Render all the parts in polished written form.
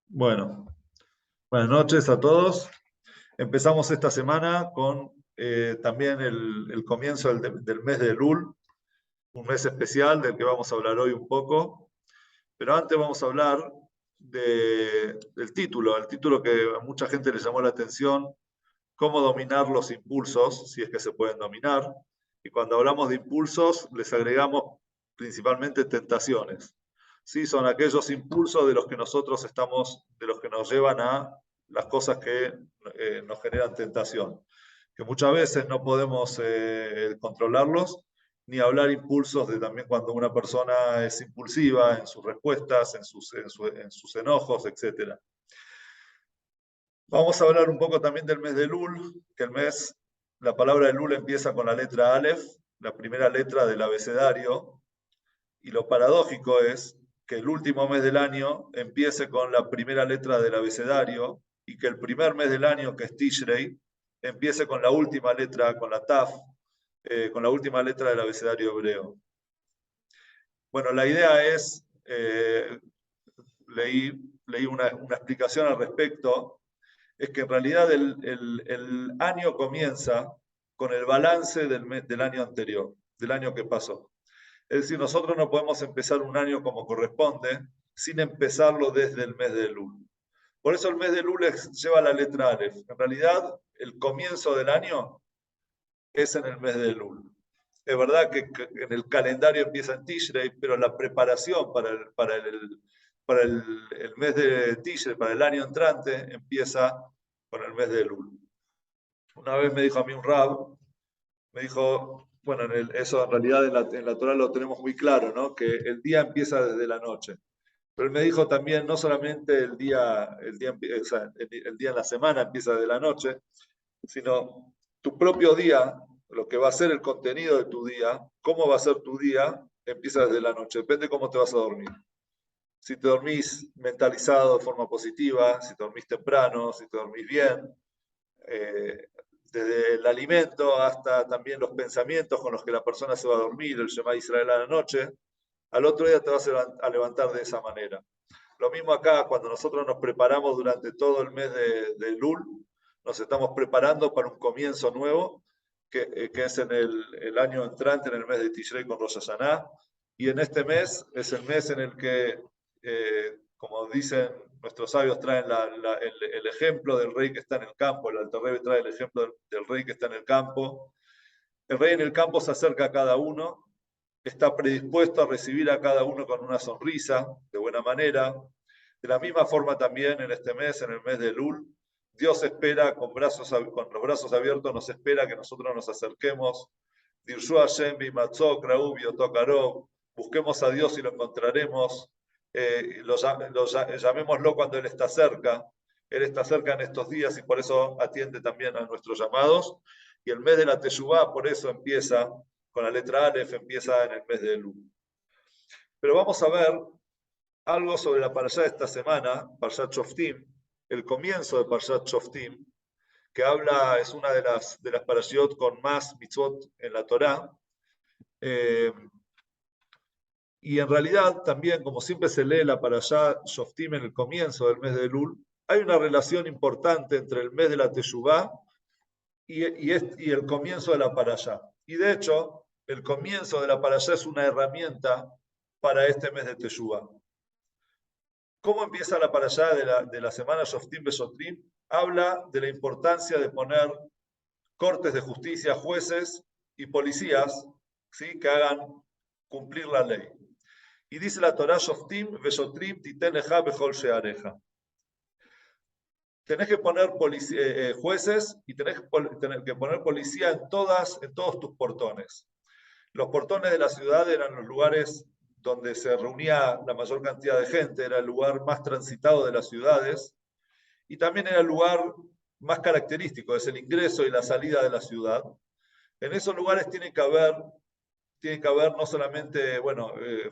Bueno, buenas noches a todos. Empezamos esta semana con también el comienzo del mes de Elul, un mes especial del que vamos a hablar hoy un poco. Pero antes vamos a hablar del título, el título que a mucha gente le llamó la atención, cómo dominar los impulsos, si es que se pueden dominar. Y cuando hablamos de impulsos, les agregamos principalmente tentaciones. ¿Sí? Son aquellos impulsos de los que nosotros estamos, de los que nos llevan a las cosas que nos generan tentación, que muchas veces no podemos controlarlos, ni hablar impulsos de también cuando una persona es impulsiva en sus respuestas, en sus enojos, etc. Vamos a hablar un poco también del mes de Elul, que la palabra Elul empieza con la letra Aleph, la primera letra del abecedario, y lo paradójico es que el último mes del año empiece con la primera letra del abecedario y que el primer mes del año, que es Tishrei, empiece con la última letra, con la Taf, con la última letra del abecedario hebreo. Bueno, la idea es, leí una explicación al respecto, es que en realidad el año comienza con el balance del año anterior, del año que pasó. Es decir, nosotros no podemos empezar un año como corresponde sin empezarlo desde el mes de Elul. Por eso el mes de Elul lleva la letra Aleph. En realidad, el comienzo del año es en el mes de Elul. Es verdad que en el calendario empieza en Tishrei, pero la preparación para el mes de Tishrei, para el año entrante, empieza con el mes de Elul. Una vez me dijo a mí un rab, me dijo, bueno, eso en realidad en la Torah lo tenemos muy claro, ¿no? Que el día empieza desde la noche. Pero él me dijo también, no solamente o sea, el día en la semana empieza desde la noche, sino tu propio día, lo que va a ser el contenido de tu día, cómo va a ser tu día, empieza desde la noche. Depende cómo te vas a dormir. Si te dormís mentalizado de forma positiva, si te dormís temprano, si te dormís bien, desde el alimento hasta también los pensamientos con los que la persona se va a dormir, el Shema Israel a la noche, al otro día te vas a levantar de esa manera. Lo mismo acá, cuando nosotros nos preparamos durante todo el mes de Elul, nos estamos preparando para un comienzo nuevo, que es en el año entrante, en el mes de Tishrei con Rosh Hashanah, y en este mes es el mes en el que, como dicen nuestros sabios, traen el ejemplo del rey que está en el campo, el Alter Rebbe trae el ejemplo del rey que está en el campo. El rey en el campo se acerca a cada uno, está predispuesto a recibir a cada uno con una sonrisa, de buena manera. De la misma forma también en este mes, en el mes de Elul, Dios espera con los brazos abiertos, nos espera que nosotros nos acerquemos. Dirshu Hashem bimatzok raub yotokarov. Busquemos a Dios y lo encontraremos. Llamémoslo cuando Él está cerca. Él está cerca en estos días y por eso atiende también a nuestros llamados. Y el mes de la Teshuvá, por eso empieza con la letra Aleph, empieza en el mes de Elul. Pero vamos a ver algo sobre la parashá de esta semana, Parshat Shoftim, el comienzo de Parshat Shoftim, que es una de las parashiot con más mitzvot en la Torá. Y en realidad también, como siempre se lee la parashá Shoftim en el comienzo del mes de Elul, hay una relación importante entre el mes de la Teshuvá y el comienzo de la parashá. Y de hecho, el comienzo de la parashá es una herramienta para este mes de Teshuvá. ¿Cómo empieza la parashá de la semana Shoftim Besotrim? Habla de la importancia de poner cortes de justicia, jueces y policías, ¿sí? Que hagan cumplir la ley. Y dice la Torah, Shoftim Besotrim titeneja bechol sheareja. Tenés que poner jueces y tenés que poner policía en todos tus portones. Los portones de la ciudad eran los lugares donde se reunía la mayor cantidad de gente, era el lugar más transitado de las ciudades y también era el lugar más característico, es el ingreso y la salida de la ciudad. En esos lugares tiene que haber no solamente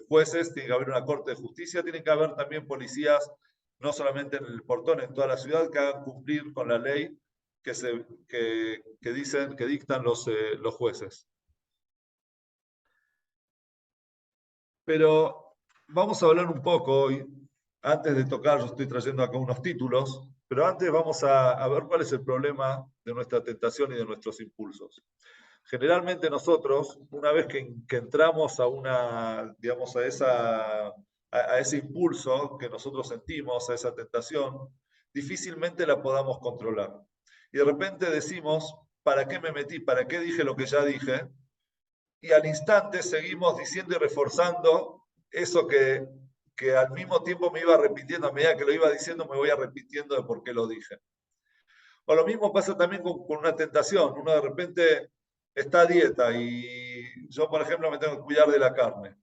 jueces, tiene que haber una corte de justicia, tiene que haber también policías, no solamente en el portón, en toda la ciudad, que hagan cumplir con la ley que dictan los jueces. Pero vamos a hablar un poco hoy antes de tocar, yo estoy trayendo acá unos títulos, pero antes vamos a ver cuál es el problema de nuestra tentación y de nuestros impulsos. Generalmente nosotros, una vez que entramos a una, digamos, a ese impulso que nosotros sentimos, a esa tentación, difícilmente la podamos controlar. Y de repente decimos, ¿para qué me metí? ¿Para qué dije lo que ya dije? Y al instante seguimos diciendo y reforzando eso que al mismo tiempo me iba repitiendo, a medida que lo iba diciendo, me voy repitiendo de por qué lo dije. O lo mismo pasa también con una tentación. Uno de repente está a dieta y yo, por ejemplo, me tengo que cuidar de la carne.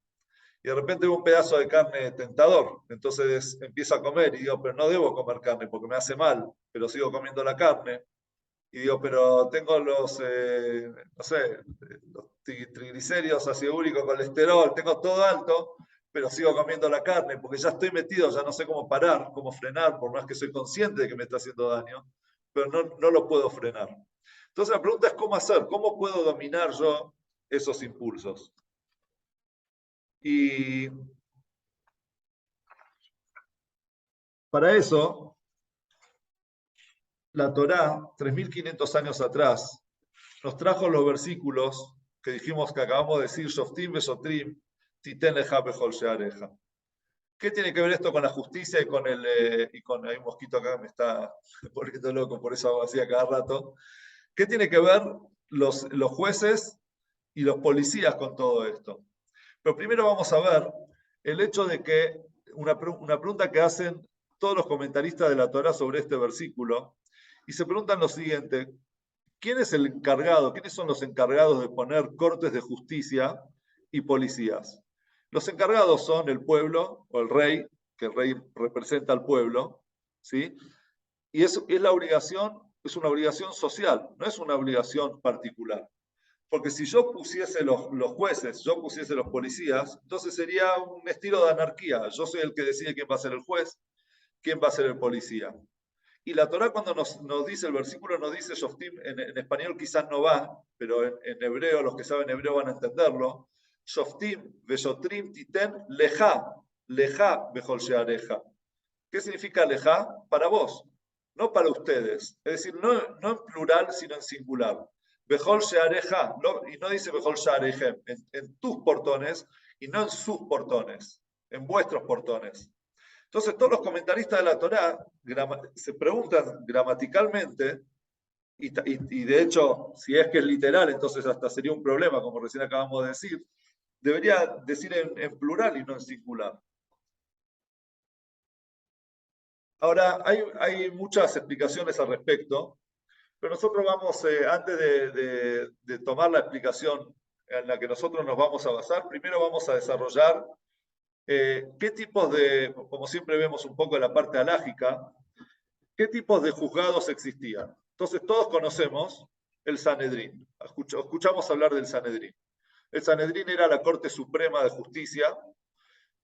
Y de repente veo un pedazo de carne tentador. Entonces empiezo a comer y digo, pero no debo comer carne porque me hace mal, pero sigo comiendo la carne. Y digo, pero tengo no sé, los triglicéridos, ácido úrico, colesterol, tengo todo alto, pero sigo comiendo la carne porque ya estoy metido, ya no sé cómo parar, cómo frenar, por más que soy consciente de que me está haciendo daño, pero no lo puedo frenar. Entonces la pregunta es cómo hacer, cómo puedo dominar yo esos impulsos. Y para eso, la Torá, 3.500 años atrás, nos trajo los versículos que dijimos que acabamos de decir, Shoftim Besotrim, Titen Leja Bejol Sheareja. ¿Qué tiene que ver esto con la justicia y con hay un mosquito acá que me está poniendo loco, por eso hago así a cada rato? ¿Qué tiene que ver los jueces y los policías con todo esto? Pero primero vamos a ver el hecho de que una pregunta que hacen todos los comentaristas de la Torá sobre este versículo, y se preguntan lo siguiente: ¿quién es el encargado? ¿Quiénes son los encargados de poner cortes de justicia y policías? Los encargados son el pueblo o el rey, que el rey representa al pueblo, ¿sí? Y es la obligación, es una obligación social, no es una obligación particular. Porque si yo pusiese los jueces, yo pusiese los policías, entonces sería un estilo de anarquía. Yo soy el que decide quién va a ser el juez, quién va a ser el policía. Y la Torá cuando nos dice, el versículo nos dice, Shoftim, en español quizás no va, pero en hebreo, los que saben hebreo van a entenderlo, Shoftim, Veshotrim, Titen, Leja, Leja, Bejol Sheareja. ¿Qué significa Leja? Para vos, no para ustedes. Es decir, no en plural, sino en singular. Bejol Sheareja, y no dice Bejol Shearejem, en tus portones, y no en sus portones, en vuestros portones. Entonces, todos los comentaristas de la Torá se preguntan gramaticalmente, y de hecho, si es que es literal, entonces hasta sería un problema, como recién acabamos de decir, debería decir en plural y no en singular. Ahora, hay muchas explicaciones al respecto, pero nosotros vamos, antes de tomar la explicación en la que nosotros nos vamos a basar, primero vamos a desarrollar qué tipos de, como siempre vemos un poco en la parte alágica, qué tipos de juzgados existían. Entonces todos conocemos el Sanedrín, escuchamos hablar del Sanedrín. El Sanedrín era la Corte Suprema de Justicia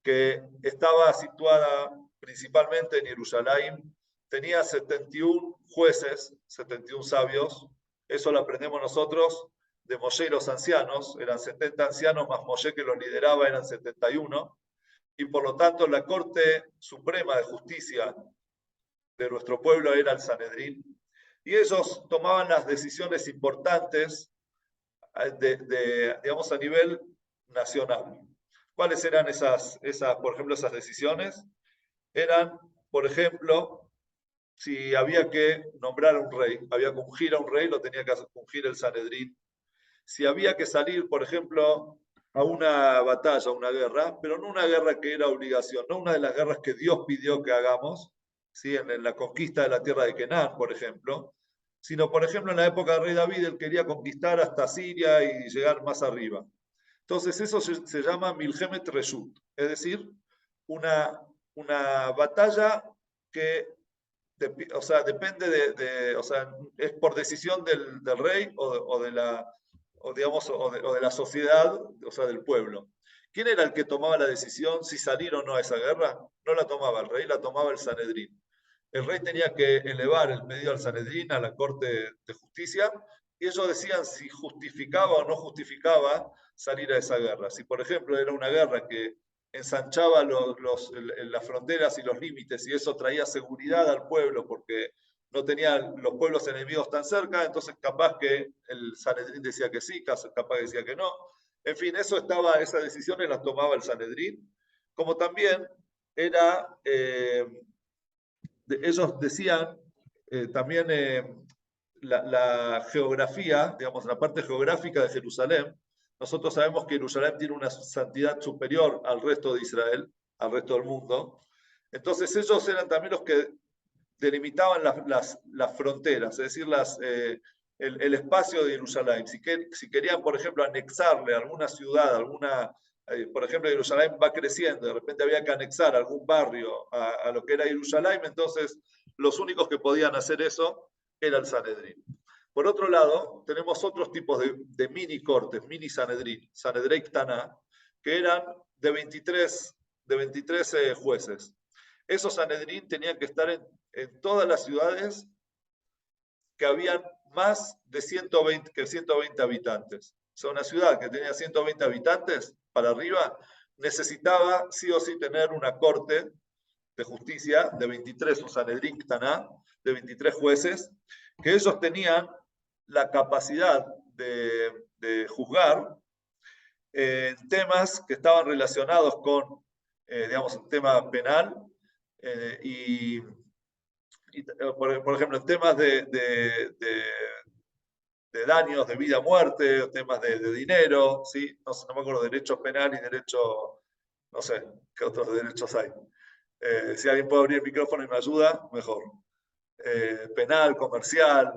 que estaba situada principalmente en Jerusalén, tenía 71 jueces, 71 sabios, eso lo aprendemos nosotros de Moshe y los ancianos, eran 70 ancianos más Moshe que los lideraba, eran 71, y por lo tanto la Corte Suprema de Justicia de nuestro pueblo era el Sanedrín, y ellos tomaban las decisiones importantes digamos, a nivel nacional. ¿Cuáles eran por ejemplo, esas decisiones? Eran, por ejemplo, si había que nombrar a un rey, había que ungir a un rey, lo tenía que ungir el Sanedrín. Si había que salir, por ejemplo, a una batalla, a una guerra, pero no una guerra que era obligación, no una de las guerras que Dios pidió que hagamos, ¿sí? En la conquista de la tierra de Canaán, por ejemplo, sino, por ejemplo, en la época del rey David, él quería conquistar hasta Siria y llegar más arriba. Entonces, eso se llama Milhemet Reshut, es decir, una batalla que o sea, depende o sea, es por decisión del rey o de la, o, digamos, o de la sociedad, o sea, del pueblo. ¿Quién era el que tomaba la decisión si salir o no a esa guerra? No la tomaba el rey, la tomaba el Sanedrín. El rey tenía que elevar el pedido al Sanedrín, a la Corte de Justicia, y ellos decían si justificaba o no justificaba salir a esa guerra. Si, por ejemplo, era una guerra que ensanchaba las fronteras y los límites, y eso traía seguridad al pueblo, porque no tenían los pueblos enemigos tan cerca, entonces capaz que el Sanedrín decía que sí, capaz que decía que no. En fin, esas decisiones las tomaba el Sanedrín, como también era, ellos decían también la geografía, digamos, la parte geográfica de Jerusalén. Nosotros sabemos que Jerusalén tiene una santidad superior al resto de Israel, al resto del mundo. Entonces ellos eran también los que delimitaban las fronteras, es decir, el espacio de Jerusalén. Si querían, por ejemplo, anexarle a alguna ciudad, por ejemplo, Jerusalén va creciendo, de repente había que anexar algún barrio a lo que era Jerusalén, entonces los únicos que podían hacer eso era el Sanedrín. Por otro lado, tenemos otros tipos de mini cortes, mini Sanedrín, Sanedrei Ktaná, que eran de 23 jueces. Esos Sanedrín tenían que estar en todas las ciudades que habían más de 120 habitantes. O sea, una ciudad que tenía 120 habitantes para arriba necesitaba sí o sí tener una corte de justicia de 23, un Sanedrín Ktaná, de 23 jueces, que ellos tenían la capacidad de juzgar temas que estaban relacionados con, digamos, un tema penal y por ejemplo, en temas de daños de vida o muerte, o temas de dinero, ¿sí? No me acuerdo, derecho penal y derecho, no sé, qué otros derechos hay. Si alguien puede abrir el micrófono y me ayuda, mejor. Penal, comercial,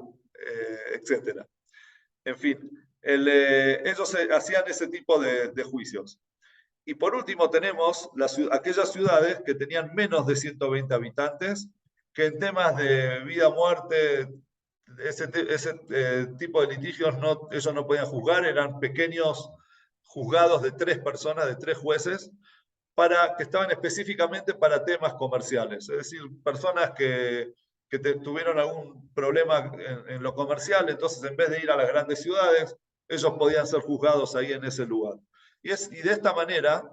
etc. En fin, ellos hacían ese tipo de juicios. Y por último tenemos aquellas ciudades que tenían menos de 120 habitantes, que en temas de vida o muerte, ese tipo de litigios ellos no podían juzgar, eran pequeños juzgados de 3 personas, de 3 jueces, que estaban específicamente para temas comerciales, es decir, personas que tuvieron algún problema en lo comercial, entonces en vez de ir a las grandes ciudades, ellos podían ser juzgados ahí en ese lugar. Y de esta manera,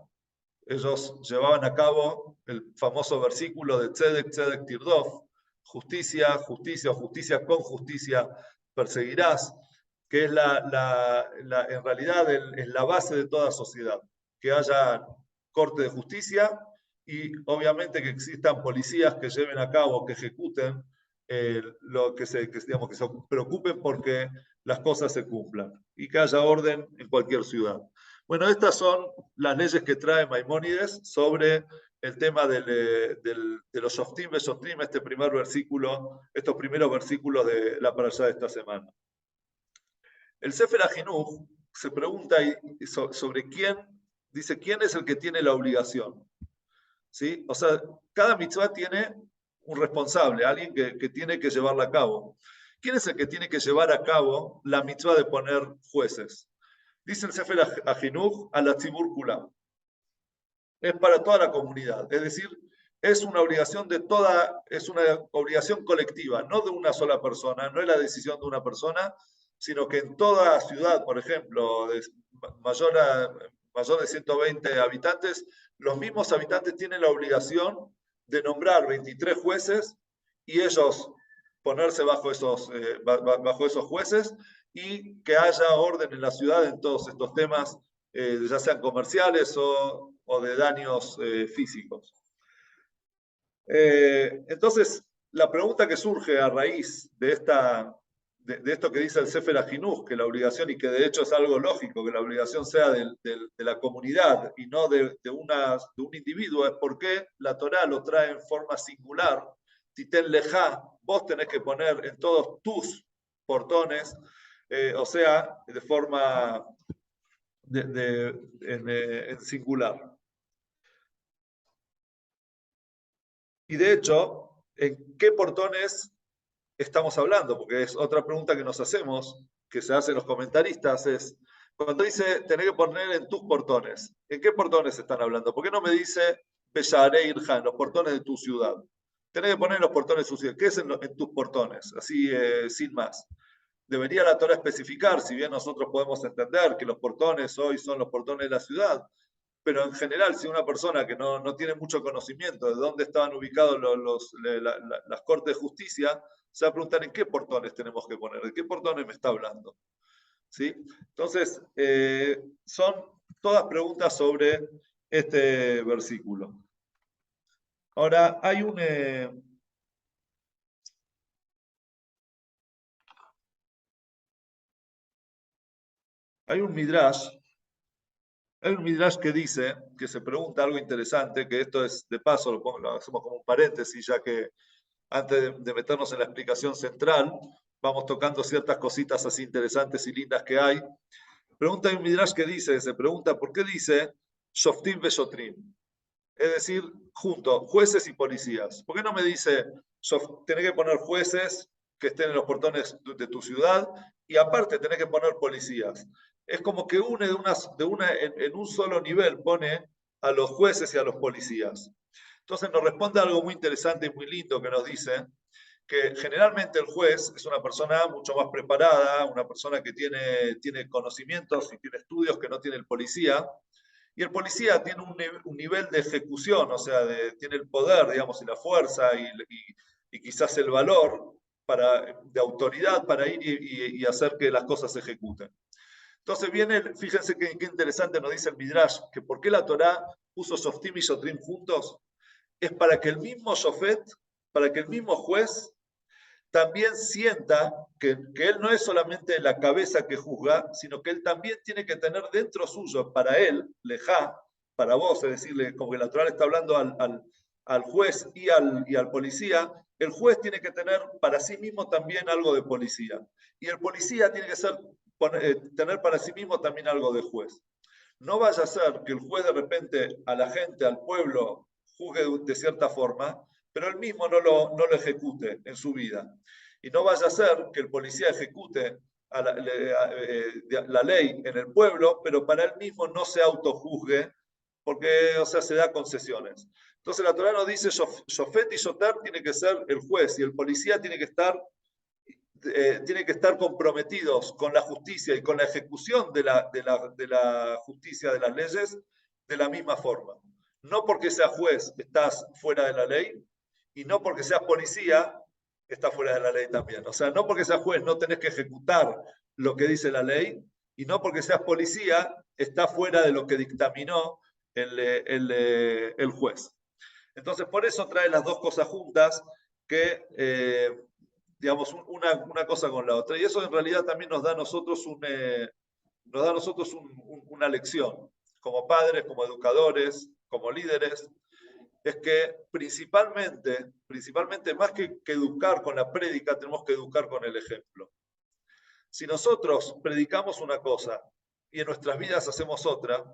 ellos llevaban a cabo el famoso versículo de Tzedek, Tzedek Tirdof, justicia, justicia o justicia con justicia perseguirás, que es en realidad es la base de toda sociedad, que haya corte de justicia y obviamente que existan policías que lleven a cabo, que ejecuten, digamos, que se preocupen porque las cosas se cumplan y que haya orden en cualquier ciudad. Bueno, estas son las leyes que trae Maimónides sobre el tema de los Shoftim Beshoftim, estos primeros versículos de la parashá de esta semana. El Sefer HaJinuch se pregunta sobre quién es el que tiene la obligación. ¿Sí? O sea, cada mitzvah tiene un responsable, alguien que tiene que llevarla a cabo. ¿Quién es el que tiene que llevar a cabo la mitzvah de poner jueces? Dice el Sefer HaJinuch a la Tzibur Kulam. Es para toda la comunidad, es decir, es una obligación es una obligación colectiva, no de una sola persona, no es la decisión de una persona, sino que en toda ciudad, por ejemplo, mayor de 120 habitantes, los mismos habitantes tienen la obligación de nombrar 23 jueces y ellos ponerse bajo esos jueces y que haya orden en la ciudad en todos estos temas, ya sean comerciales o de daños físicos. Entonces, la pregunta que surge a raíz de esto que dice el Sefer HaJinuch, que la obligación, y que de hecho es algo lógico, que la obligación sea de la comunidad y no de un individuo, es por qué la Torá lo trae en forma singular. Titen lejá, vos tenés que poner en todos tus portones, o sea, de forma en singular. Y de hecho, ¿en qué portones estamos hablando? Porque es otra pregunta que nos hacemos, que se hacen los comentaristas, es, cuando dice tener que poner en tus portones, ¿en qué portones están hablando? ¿Por qué no me dice Pesharei Irhan, los portones de tu ciudad? Tenés que poner en los portones de tu ciudad. ¿Qué es en tus portones? Así, sin más. Debería la Torá especificar, si bien nosotros podemos entender que los portones hoy son los portones de la ciudad, pero en general, si una persona que no tiene mucho conocimiento de dónde estaban ubicados las cortes de justicia, se va a preguntar en qué portones tenemos que poner, de qué portones me está hablando. ¿Sí? Entonces, son todas preguntas sobre este versículo. Ahora, hay un midrash. Hay un midrash que dice, que se pregunta algo interesante, que esto es, de paso, lo hacemos como un paréntesis, ya que antes de meternos en la explicación central, vamos tocando ciertas cositas así interesantes y lindas que hay. Pregunta, hay un midrash que dice, se pregunta, ¿por qué dice Shoftim Beshotrim? Es decir, junto, jueces y policías. ¿Por qué no me dice, tenés que poner jueces que estén en los portones de tu ciudad y aparte tenés que poner policías? Es como que une en un solo nivel pone a los jueces y a los policías. Entonces nos responde algo muy interesante y muy lindo que nos dice que generalmente el juez es una persona mucho más preparada, una persona que tiene conocimientos y tiene estudios que no tiene el policía, y el policía tiene un nivel de ejecución, o sea, tiene el poder, digamos, y la fuerza y quizás el valor de autoridad para ir y hacer que las cosas se ejecuten. Entonces viene, fíjense qué interesante nos dice el Midrash, que por qué la Torá puso Shoftim y Shotrim juntos, es para que el mismo Shofet, para que el mismo juez también sienta que él no es solamente la cabeza que juzga, sino que él también tiene que tener dentro suyo, para él, lejá, para vos, es decir, como que la Torá está hablando al juez y al policía, el juez tiene que tener para sí mismo también algo de policía. Y el policía tiene que tener para sí mismo también algo de juez. No vaya a ser que el juez de repente a la gente, al pueblo, juzgue de cierta forma, pero él mismo no lo ejecute en su vida. Y no vaya a ser que el policía ejecute la ley en el pueblo, pero para él mismo no se autojuzgue, porque, o sea, se da concesiones. Entonces la Torá nos dice, Shofet y Shotar tiene que ser el juez y el policía tiene que estar comprometidos con la justicia y con la ejecución de la justicia de las leyes de la misma forma. No porque seas juez estás fuera de la ley y no porque seas policía estás fuera de la ley también. O sea, no porque seas juez no tenés que ejecutar lo que dice la ley y no porque seas policía estás fuera de lo que dictaminó el juez. Entonces, por eso trae las dos cosas juntas que digamos, una cosa con la otra. Y eso en realidad también nos da a nosotros, una lección, como padres, como educadores, como líderes, es que principalmente más que educar con la prédica, tenemos que educar con el ejemplo. Si nosotros predicamos una cosa y en nuestras vidas hacemos otra,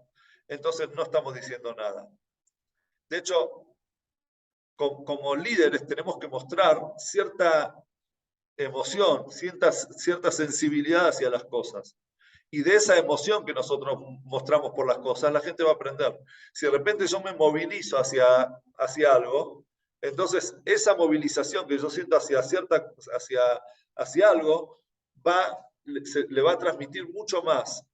entonces no estamos diciendo nada. De hecho, como líderes tenemos que mostrar cierta emoción, cierta sensibilidad hacia las cosas. Y de esa emoción que nosotros mostramos por las cosas, la gente va a aprender. Si de repente yo me movilizo hacia algo, entonces esa movilización que yo siento hacia algo, le va a transmitir mucho más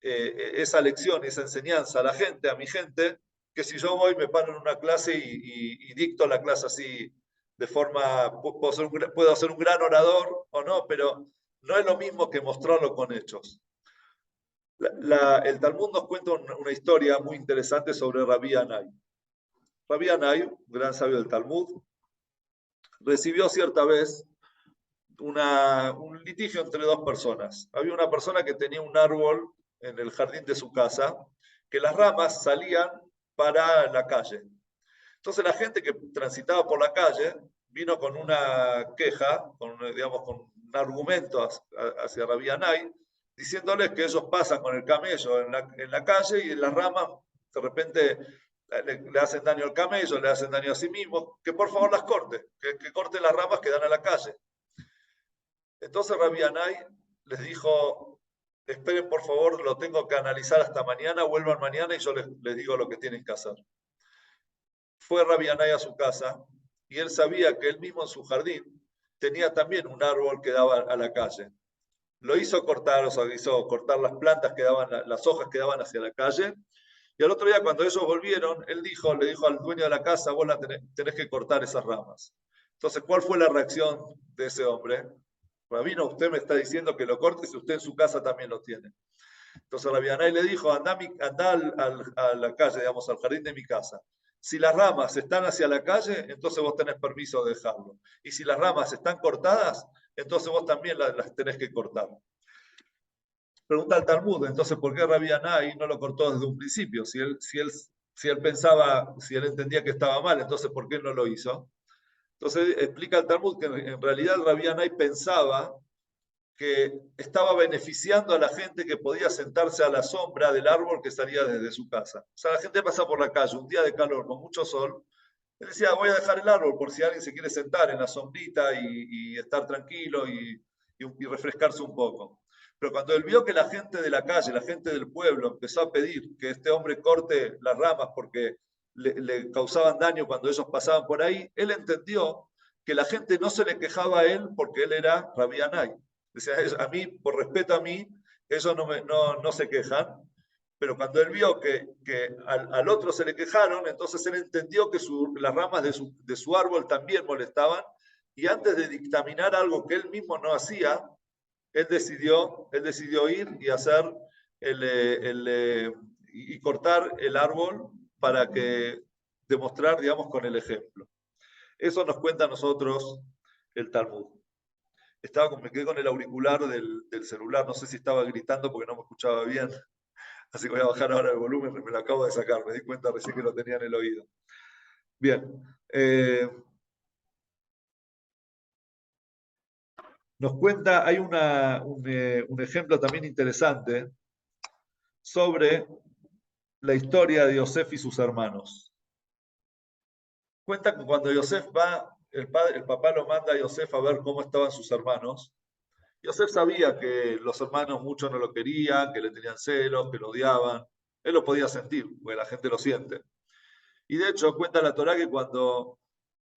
esa lección, esa enseñanza a mi gente, que si yo voy, me paro en una clase y dicto la clase así de forma, puedo ser un gran orador o no, pero no es lo mismo que mostrarlo con hechos. El Talmud nos cuenta una historia muy interesante sobre Rabbi Anai. Rabbi Anai, un gran sabio del Talmud, recibió cierta vez un litigio entre dos personas. Había una persona que tenía un árbol en el jardín de su casa, que las ramas salían para la calle. Entonces la gente que transitaba por la calle vino con una queja, digamos, con un argumento hacia Rabbi Anai, diciéndoles que ellos pasan con el camello en la calle y en las ramas de repente le hacen daño al camello, le hacen daño a sí mismos, que por favor las corte, que corte las ramas que dan a la calle. Entonces Rabbi Anai les dijo, esperen por favor, lo tengo que analizar hasta mañana, vuelvan mañana y yo les digo lo que tienen que hacer. Fue Rabbi Anai a su casa y él sabía que él mismo en su jardín tenía también un árbol que daba a la calle. Lo hizo cortar, o sea, hizo cortar las plantas que daban, las hojas que daban hacia la calle, Y al otro día, cuando ellos volvieron, le dijo al dueño de la casa, vos tenés que cortar esas ramas. Entonces, ¿cuál fue la reacción de ese hombre? Rabino, usted me está diciendo que lo corte si usted en su casa también lo tiene. Entonces Rabbi Anay le dijo, anda a la calle, digamos, al jardín de mi casa. Si las ramas están hacia la calle, entonces vos tenés permiso de dejarlo. Y si las ramas están cortadas, entonces vos también las tenés que cortar. Pregunta al Talmud, entonces, ¿por qué Rabbi Anay no lo cortó desde un principio? Si él pensaba, si él entendía que estaba mal, entonces, ¿por qué no lo hizo? Entonces, explica el Talmud que en realidad Rabbi Anay pensaba que estaba beneficiando a la gente que podía sentarse a la sombra del árbol que salía desde su casa. O sea, la gente pasa por la calle un día de calor con mucho sol, él decía, voy a dejar el árbol por si alguien se quiere sentar en la sombrita y estar tranquilo y refrescarse un poco. Pero cuando él vio que la gente de la calle, la gente del pueblo, empezó a pedir que este hombre corte las ramas porque le causaban daño cuando ellos pasaban por ahí, él entendió que la gente no se le quejaba a él porque él era Rabbi Anay. Decía, a mí, por respeto a mí, ellos no se quejan, pero cuando él vio que al otro se le quejaron, entonces él entendió que las ramas de su árbol también molestaban, y antes de dictaminar algo que él mismo no hacía, él decidió ir y hacer y cortar el árbol para que demostrar, digamos, con el ejemplo. Eso nos cuenta a nosotros el Talmud. Me quedé con el auricular del celular, no sé si estaba gritando porque no me escuchaba bien, así que voy a bajar ahora el volumen, me lo acabo de sacar, me di cuenta recién que lo tenía en el oído. Bien, nos cuenta, hay un ejemplo también interesante sobre la historia de Yosef y sus hermanos. Cuenta que cuando Yosef va, el papá lo manda a Yosef a ver cómo estaban sus hermanos. Yosef sabía que los hermanos mucho no lo querían, que le tenían celos, que lo odiaban. Él lo podía sentir, porque la gente lo siente. Y de hecho, cuenta la Torá que cuando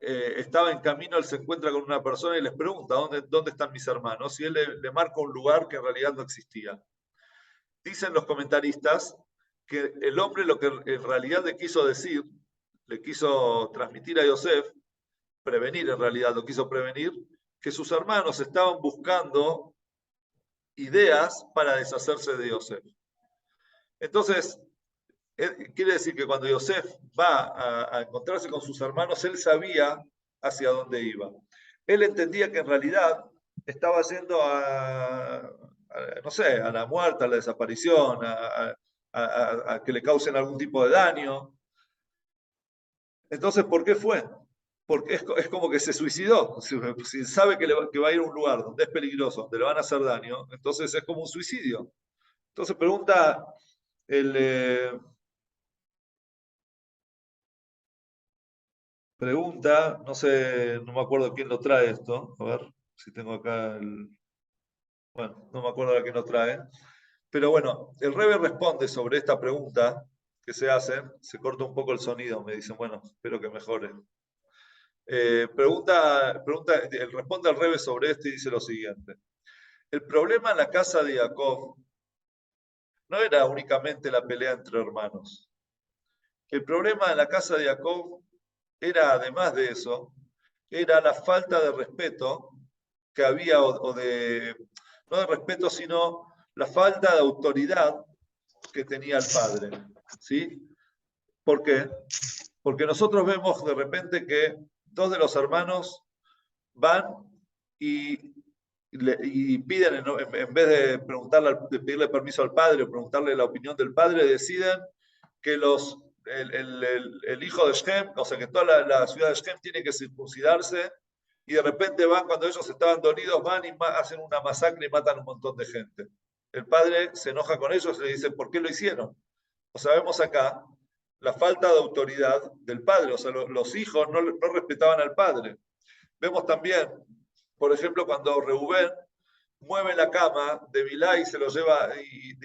estaba en camino, él se encuentra con una persona y les pregunta, ¿dónde están mis hermanos? Y él le marca un lugar que en realidad no existía. Dicen los comentaristas que el hombre lo que en realidad le quiso decir, le quiso transmitir a Yosef, prevenir en realidad, lo quiso prevenir, que sus hermanos estaban buscando ideas para deshacerse de Yosef. Entonces, quiere decir que cuando Yosef va a encontrarse con sus hermanos, él sabía hacia dónde iba. Él entendía que en realidad estaba yendo no sé, a la muerte, a la desaparición, a que le causen algún tipo de daño. Entonces, ¿por qué fue? Porque es como que se suicidó. Si sabe que va a ir a un lugar donde es peligroso, donde le van a hacer daño, entonces es como un suicidio. Entonces pregunta, no sé, no me acuerdo quién lo trae esto. A ver si tengo acá bueno, no me acuerdo de quién lo trae. Pero bueno, el Rebe responde sobre esta pregunta que se hace. Se corta un poco el sonido, me dicen, bueno, espero que mejore. Él responde al Rebe sobre esto y dice lo siguiente. El problema en la casa de Jacob no era únicamente la pelea entre hermanos. El problema en la casa de Jacob era, además de eso, era la falta de respeto que había, no de respeto, sino la falta de autoridad que tenía el padre. ¿Sí? ¿Por qué? Porque nosotros vemos de repente que dos de los hermanos van y piden, en vez de pedirle permiso al padre o preguntarle la opinión del padre, deciden que el hijo de Shem, o sea, que toda la ciudad de Shem tiene que circuncidarse, y de repente van, cuando ellos estaban dolidos, van y hacen una masacre y matan a un montón de gente. El padre se enoja con ellos y le dice, ¿por qué lo hicieron? O sea, vemos acá la falta de autoridad del padre, o sea, los hijos no respetaban al padre. Vemos también, por ejemplo, cuando Reubén mueve la cama de Bilá y se lo lleva, y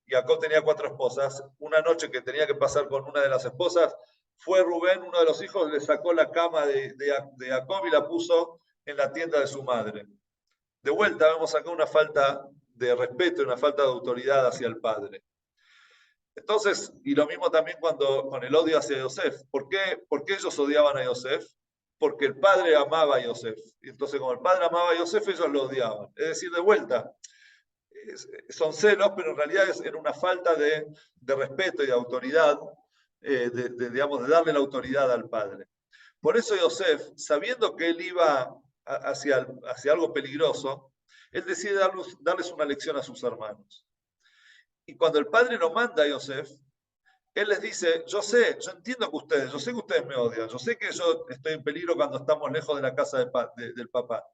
Jacob tenía 4 esposas, una noche que tenía que pasar con una de las esposas, fue Rubén, uno de los hijos, le sacó la cama de Jacob y la puso en la tienda de su madre. De vuelta vemos acá una falta de respeto y una falta de autoridad hacia el padre. Entonces, y lo mismo también con el odio hacia Yosef. ¿Por qué ellos odiaban a Yosef? Porque el padre amaba a Yosef. Y entonces, como el padre amaba a Yosef, ellos lo odiaban. Es decir, de vuelta, son celos, pero en realidad era una falta de respeto y de autoridad, digamos, de darle la autoridad al padre. Por eso Yosef, sabiendo que él iba hacia algo peligroso, él decide darles una lección a sus hermanos. Y cuando el padre lo manda a Yosef, él les dice, yo entiendo que yo sé que ustedes me odian, yo sé que yo estoy en peligro cuando estamos lejos de la casa del papá,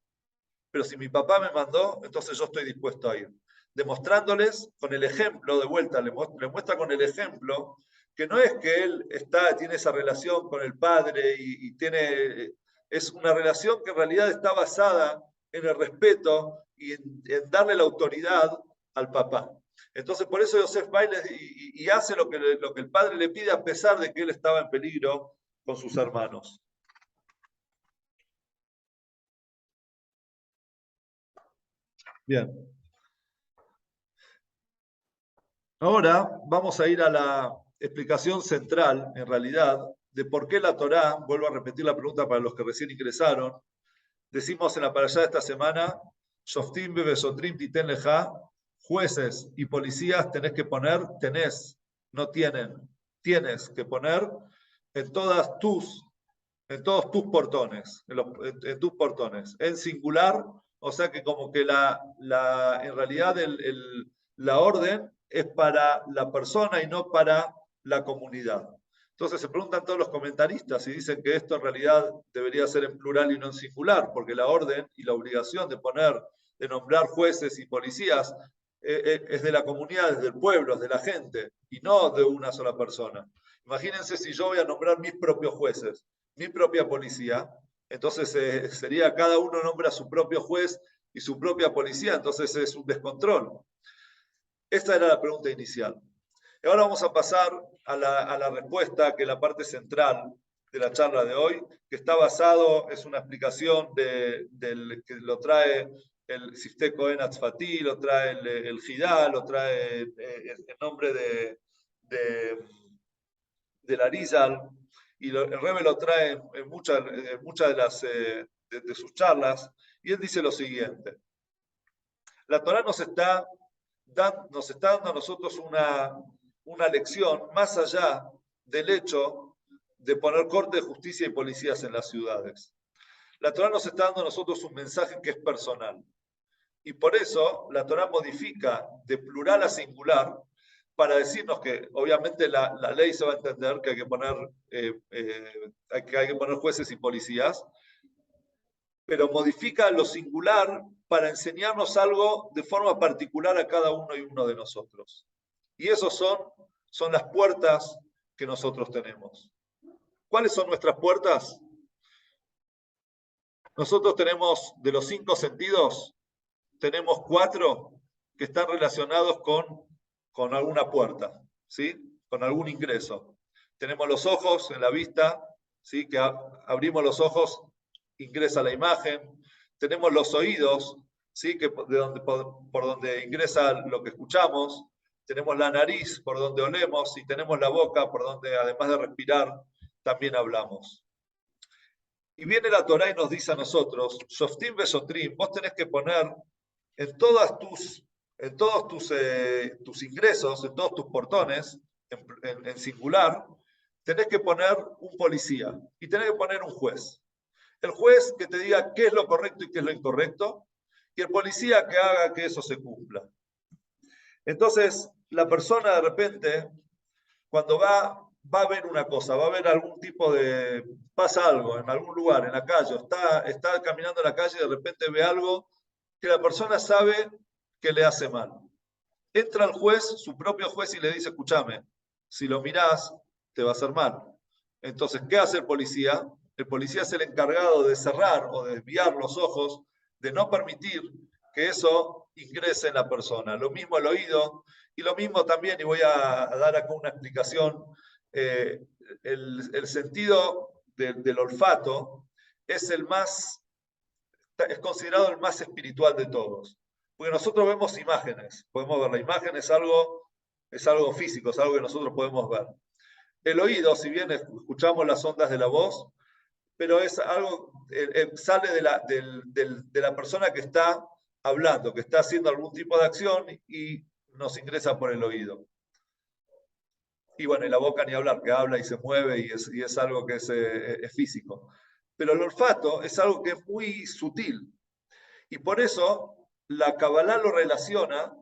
pero si mi papá me mandó, entonces yo estoy dispuesto a ir. Demostrándoles con el ejemplo, de vuelta, le muestra con el ejemplo que no es que él tiene esa relación con el padre es una relación que en realidad está basada en el respeto y en darle la autoridad al papá. Entonces, por eso Yosef va y hace lo que el padre le pide, a pesar de que él estaba en peligro con sus hermanos. Bien. Ahora vamos a ir a la explicación central, en realidad, de por qué la Torá, vuelvo a repetir la pregunta para los que recién ingresaron, decimos en la parashá de esta semana, Shoftim bebesotrim titen leja, jueces y policías no tienen, tienes que poner en en todos tus portones, en tus portones, en singular, o sea que como que en realidad la orden es para la persona y no para la comunidad. Entonces se preguntan todos los comentaristas y dicen que esto en realidad debería ser en plural y no en singular, porque la orden y la obligación de nombrar jueces y policías es de la comunidad, es del pueblo, es de la gente, y no de una sola persona. Imagínense si yo voy a nombrar mis propios jueces, mi propia policía, entonces sería cada uno nombra su propio juez y su propia policía, entonces es un descontrol. Esta era la pregunta inicial. Y ahora vamos a pasar a la respuesta, que es la parte central de la charla de hoy, que está basado, es una explicación que lo trae el Sifteh Cohen Atzfati, lo trae el Jidá, lo trae el nombre del Arizal, y el Rebbe lo trae en muchas de sus charlas, y él dice lo siguiente: la Torá nos está dando a nosotros una lección más allá del hecho de poner corte de justicia y policías en las ciudades. La Torá nos está dando a nosotros un mensaje que es personal. Y por eso la Torá modifica de plural a singular para decirnos que obviamente la ley se va a entender que hay que poner jueces y policías, pero modifica lo singular para enseñarnos algo de forma particular a cada uno y uno de nosotros. Y esos son las puertas que nosotros tenemos. ¿Cuáles son nuestras puertas? Nosotros tenemos, de los 5 sentidos, tenemos 4 que están relacionados con alguna puerta, ¿sí? Con algún ingreso. Tenemos los ojos en la vista, ¿sí? Que abrimos los ojos, ingresa la imagen. Tenemos los oídos, ¿sí? Que por donde ingresa lo que escuchamos. Tenemos la nariz, por donde olemos, y tenemos la boca, por donde, además de respirar, también hablamos. Y viene la Torá y nos dice a nosotros, Shoftim Besotrim, vos tenés que poner en todos tus ingresos, en todos tus portones, en singular, tenés que poner un policía y tenés que poner un juez. El juez que te diga qué es lo correcto y qué es lo incorrecto, y el policía que haga que eso se cumpla. Entonces, la persona de repente, cuando va a ver una cosa, va a ver algún tipo pasa algo en algún lugar, en la calle, está caminando en la calle y de repente ve algo que la persona sabe que le hace mal. Entra el juez, su propio juez, y le dice, escúchame, si lo mirás, te va a hacer mal. Entonces, ¿qué hace el policía? El policía es el encargado de cerrar o de desviar los ojos, de no permitir que eso ingrese en la persona. Lo mismo el oído, y lo mismo también, y voy a dar acá una explicación, el sentido del olfato es es considerado el más espiritual de todos. Porque nosotros vemos imágenes, podemos ver la imagen, es algo es algo físico, es algo que nosotros podemos ver. El oído, si bien escuchamos las ondas de la voz, pero es algo, sale de la persona que está hablando, que está haciendo algún tipo de acción y nos ingresa por el oído. Y bueno, y la boca ni hablar, que habla y se mueve y es algo que es físico. Pero el olfato es algo que es muy sutil. Y por eso la Kabbalah lo relaciona,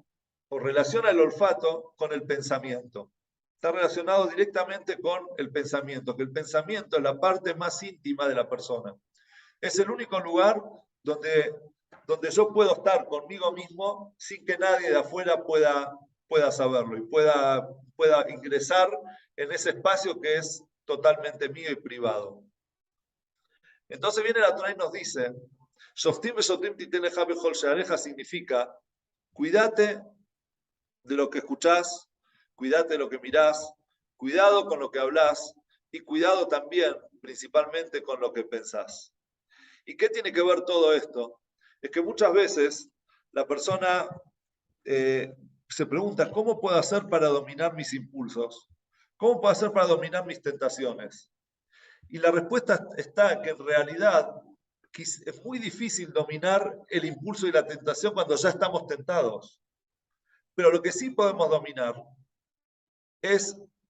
o relaciona el olfato con el pensamiento. Está relacionado directamente con el pensamiento, que el pensamiento es la parte más íntima de la persona. Es el único lugar donde yo puedo estar conmigo mismo sin que nadie de afuera pueda saberlo y pueda ingresar en ese espacio que es totalmente mío y privado. Entonces viene la Torá y nos dice, significa, cuídate de lo que escuchás, cuídate de lo que mirás, cuidado con lo que hablás y cuidado también, principalmente, con lo que pensás. ¿Y qué tiene que ver todo esto? Es que muchas veces la persona se pregunta, ¿cómo puedo hacer para dominar mis impulsos? ¿Cómo puedo hacer para dominar mis tentaciones? Y la respuesta está en que en realidad es muy difícil dominar el impulso y la tentación cuando ya estamos tentados. Pero lo que sí podemos dominar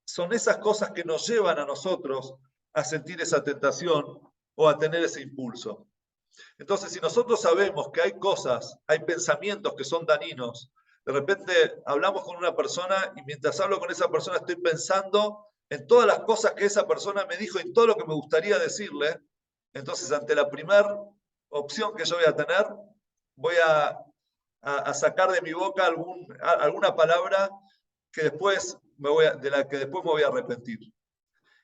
son esas cosas que nos llevan a nosotros a sentir esa tentación o a tener ese impulso. Entonces, si nosotros sabemos que hay cosas, hay pensamientos que son dañinos, de repente hablamos con una persona y mientras hablo con esa persona estoy pensando en todas las cosas que esa persona me dijo y todo lo que me gustaría decirle, entonces ante la primera opción que yo voy a tener, voy a sacar de mi boca alguna palabra que después de la que después me voy a arrepentir.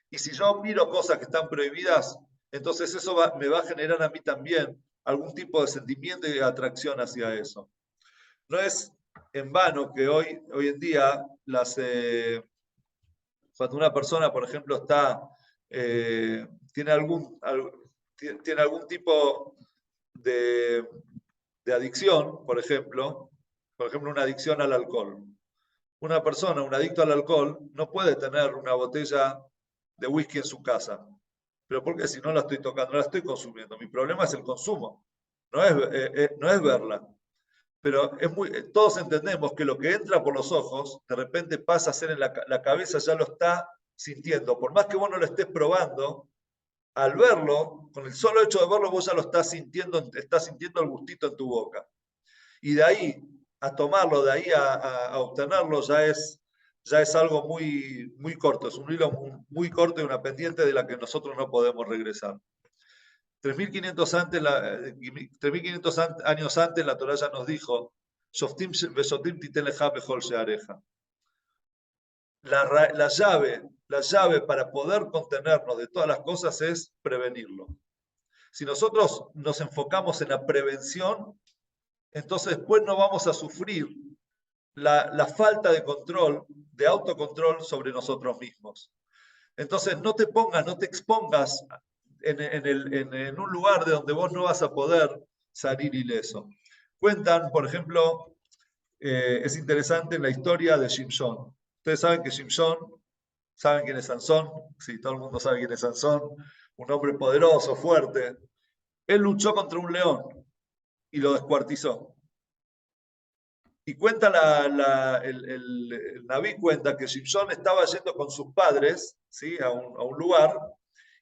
Y si yo miro cosas que están prohibidas, entonces eso me va a generar a mí también algún tipo de sentimiento y de atracción hacia eso. No es en vano que hoy en día cuando una persona, por ejemplo, tiene algún tipo de adicción, por ejemplo, una adicción al alcohol. Una persona, un adicto al alcohol, no puede tener una botella de whisky en su casa. Pero porque si no la estoy tocando, no la estoy consumiendo. Mi problema es el consumo, no es verla. Pero todos entendemos que lo que entra por los ojos, de repente pasa a ser en la cabeza, ya lo está sintiendo. Por más que vos no lo estés probando, al verlo, con el solo hecho de verlo, vos ya lo estás sintiendo el gustito en tu boca. Y de ahí a tomarlo, de ahí a obtenerlo, ya es algo muy, muy corto, es un hilo muy corto y una pendiente de la que nosotros no podemos regresar. 3.500 años antes la Torá ya nos dijo, la llave para poder contenernos de todas las cosas es prevenirlo. Si nosotros nos enfocamos en la prevención, entonces después no vamos a sufrir la falta de control, de autocontrol sobre nosotros mismos. Entonces no te expongas en un lugar de donde vos no vas a poder salir ileso. Cuentan, por ejemplo, es interesante en la historia de Shimshon. Ustedes saben que Shimshon, ¿saben quién es Sansón? Sí, todo el mundo sabe quién es Sansón, un hombre poderoso, fuerte. Él luchó contra un león y lo descuartizó. Y cuenta el Naví cuenta que Shimshon estaba yendo con sus padres, ¿sí? a un lugar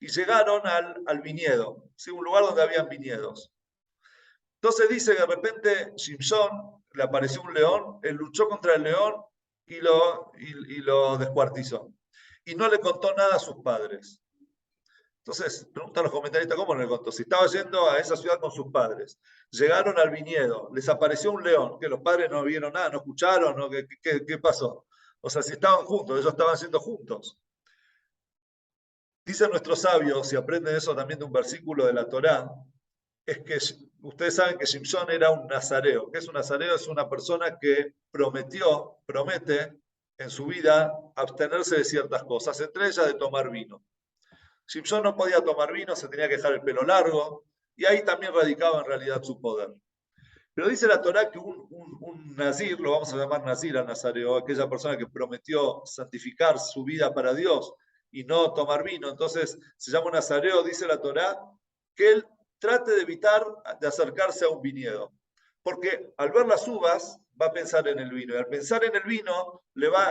y llegaron al viñedo, ¿sí? Un lugar donde habían viñedos. Entonces dice que de repente Shimshon le apareció un león, él luchó contra el león y lo descuartizó. Y no le contó nada a sus padres. Entonces, preguntan los comentaristas, ¿cómo no le contó? Si estaba yendo a esa ciudad con sus padres, llegaron al viñedo, les apareció un león, que los padres no vieron nada, no escucharon, ¿no? ¿Qué pasó? O sea, si estaban juntos, ellos estaban siendo juntos. Dicen nuestros sabios, y aprenden eso también de un versículo de la Torá, es que ustedes saben que Shimshon era un nazareo. ¿Qué es un nazareo? Es una persona que promete en su vida abstenerse de ciertas cosas, entre ellas de tomar vino. Shimshon no podía tomar vino, se tenía que dejar el pelo largo, y ahí también radicaba en realidad su poder. Pero dice la Torá que un nazir, lo vamos a llamar nazir al nazareo, aquella persona que prometió santificar su vida para Dios y no tomar vino, entonces se llama un nazareo, dice la Torá, que él trate de evitar de acercarse a un viñedo. Porque al ver las uvas va a pensar en el vino, y al pensar en el vino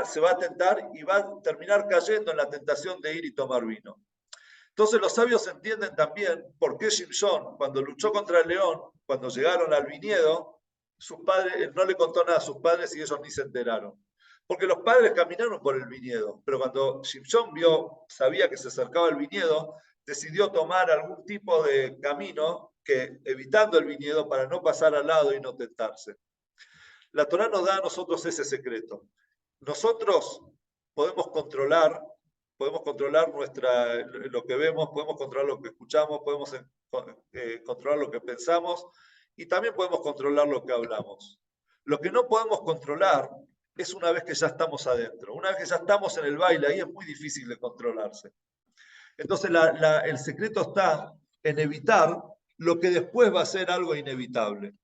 se va a tentar y va a terminar cayendo en la tentación de ir y tomar vino. Entonces los sabios entienden también por qué Shimshon, cuando luchó contra el león, cuando llegaron al viñedo, sus padres, no le contó nada a sus padres y ellos ni se enteraron. Porque los padres caminaron por el viñedo, pero cuando Shimshon sabía que se acercaba el viñedo, decidió tomar algún tipo de camino que, evitando el viñedo para no pasar al lado y no tentarse. La Torá nos da a nosotros ese secreto. Nosotros podemos controlar lo que vemos, podemos controlar lo que escuchamos, podemos controlar lo que pensamos y también podemos controlar lo que hablamos. Lo que no podemos controlar es una vez que ya estamos adentro. Una vez que ya estamos en el baile, ahí es muy difícil de controlarse. Entonces el secreto está en evitar lo que después va a ser algo inevitable.